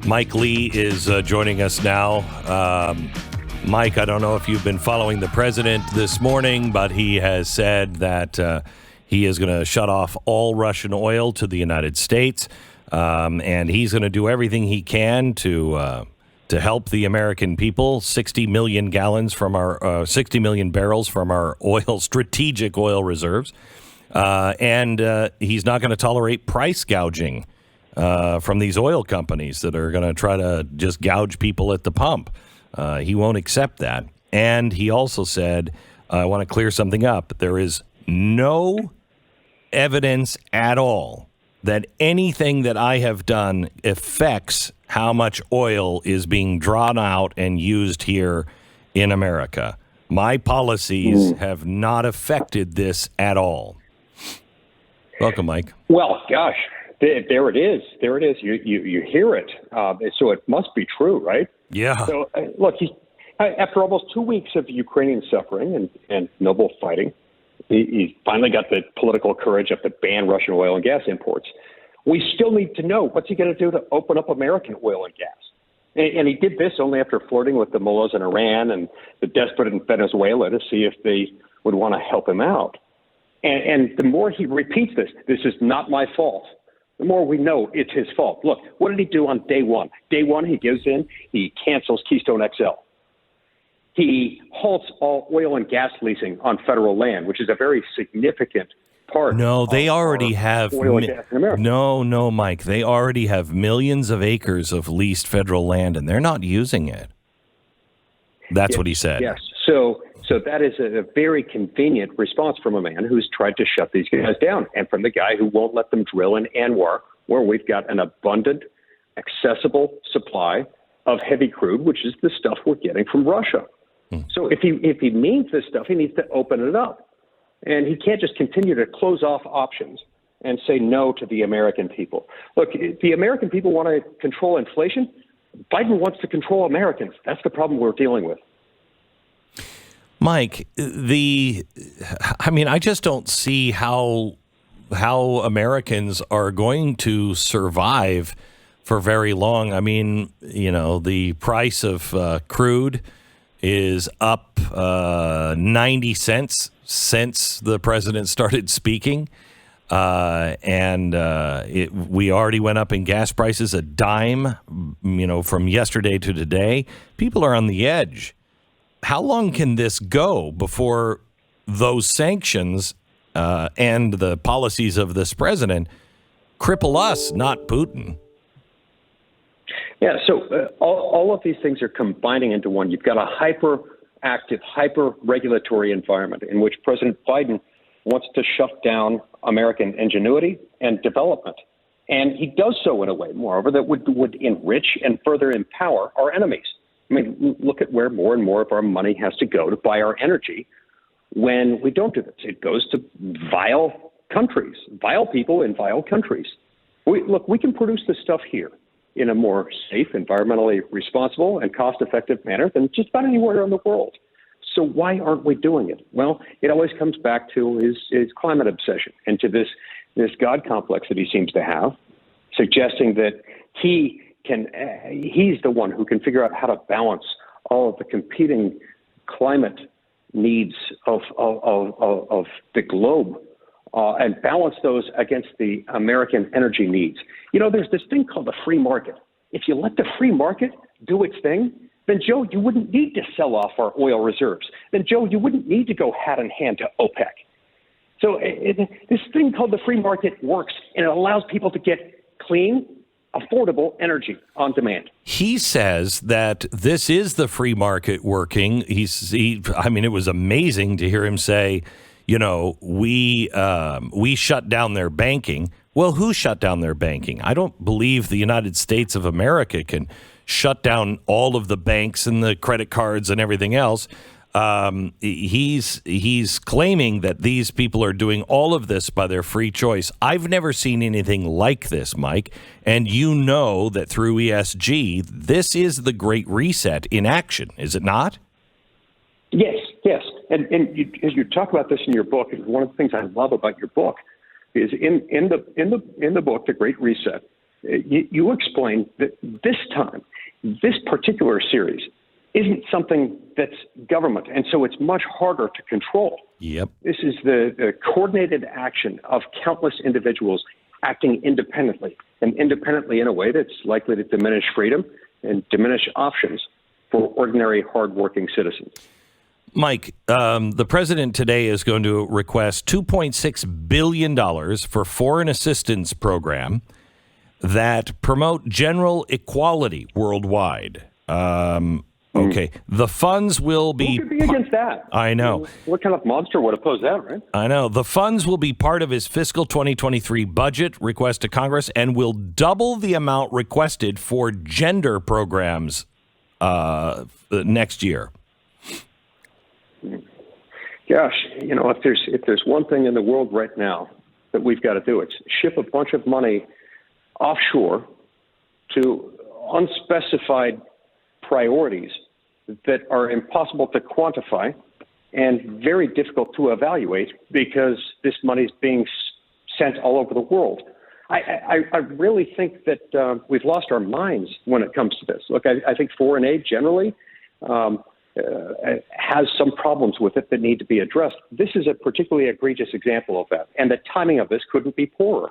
Mike Lee is joining us now. Mike, I don't know if you've been following the president this morning, but he has said that he is going to shut off all Russian oil to the United States, and he's going to do everything he can to help the American people. 60 million gallons from our 60 million barrels from our strategic oil reserves, and he's not going to tolerate price gouging from these oil companies that are going to try to just gouge people at the pump. He won't accept that. And he also said, I want to clear something up. There is no evidence at all that anything that I have done affects how much oil is being drawn out and used here in America. My policies have not affected this at all. Welcome, Mike. Well, gosh. There it is. There it is. You hear it. So it must be true, right? Yeah. So, look, after almost 2 weeks of Ukrainian suffering and noble fighting, he finally got the political courage up to ban Russian oil and gas imports. We still need to know, what's he going to do to open up American oil and gas? And he did this only after flirting with the mullahs in Iran and the desperate in Venezuela to see if they would want to help him out. And the more he repeats this is not my fault, the more we know it's his fault. Look, what did he do on day one? Day one, he gives in. He cancels Keystone XL. He halts all oil and gas leasing on federal land, which is a very significant part. No, they already have oil and gas in America. No, Mike. They already have millions of acres of leased federal land, and they're not using it. That's what he said. Yes. So that is a very convenient response from a man who's tried to shut these guys down, and from the guy who won't let them drill in Anwar, where we've got an abundant, accessible supply of heavy crude, which is the stuff we're getting from Russia. So if he means this stuff, he needs to open it up. And he can't just continue to close off options and say no to the American people. Look, the American people want to control inflation. Biden wants to control Americans. That's the problem we're dealing with. Mike, I just don't see how Americans are going to survive for very long. I mean, the price of crude is up 90 cents since the president started speaking. We already went up in gas prices a dime, from yesterday to today. People are on the edge. How long can this go before those sanctions and the policies of this president cripple us, not Putin? Yeah, so all of these things are combining into one. You've got a hyper-active, hyper-regulatory environment in which President Biden wants to shut down American ingenuity and development. And he does so in a way, moreover, that would enrich and further empower our enemies. I mean, look at where more and more of our money has to go to buy our energy when we don't do this. It goes to vile countries, vile people in vile countries. We can produce this stuff here in a more safe, environmentally responsible, and cost-effective manner than just about anywhere in the world. So why aren't we doing it? Well, it always comes back to his climate obsession and to this God complex that he seems to have, suggesting that he's the one who can figure out how to balance all of the competing climate needs of the globe and balance those against the American energy needs. There's this thing called the free market. If you let the free market do its thing, then, Joe, you wouldn't need to sell off our oil reserves. Then, Joe, you wouldn't need to go hat in hand to OPEC. So this thing called the free market works, and it allows people to get clean, affordable energy on demand. He says that this is the free market working. It was amazing to hear him say, we shut down their banking. Well, who shut down their banking? I don't believe the United States of America can shut down all of the banks and the credit cards and everything else. He's claiming that these people are doing all of this by their free choice. I've never seen anything like this, Mike. And you know that through ESG, this is the Great Reset in action, is it not? Yes. And as you talk about this in your book, one of the things I love about your book is in the book, The Great Reset, you explained that this time, this particular series isn't something that's government, and so it's much harder to control. Yep. This is the coordinated action of countless individuals acting independently, and independently in a way that's likely to diminish freedom and diminish options for ordinary, hardworking citizens. Mike, the president today is going to request $2.6 billion for foreign assistance program that promote general equality worldwide. Okay. The funds will be... Who could be against that? I know. What kind of monster would oppose that, right? I know. The funds will be part of his fiscal 2023 budget request to Congress and will double the amount requested for gender programs next year. Gosh, if there's one thing in the world right now that we've got to do, it's ship a bunch of money offshore to unspecified priorities that are impossible to quantify and very difficult to evaluate because this money is being sent all over the world. I really think that we've lost our minds when it comes to this. Look, I think foreign aid generally has some problems with it that need to be addressed. This is a particularly egregious example of that, and the timing of this couldn't be poorer.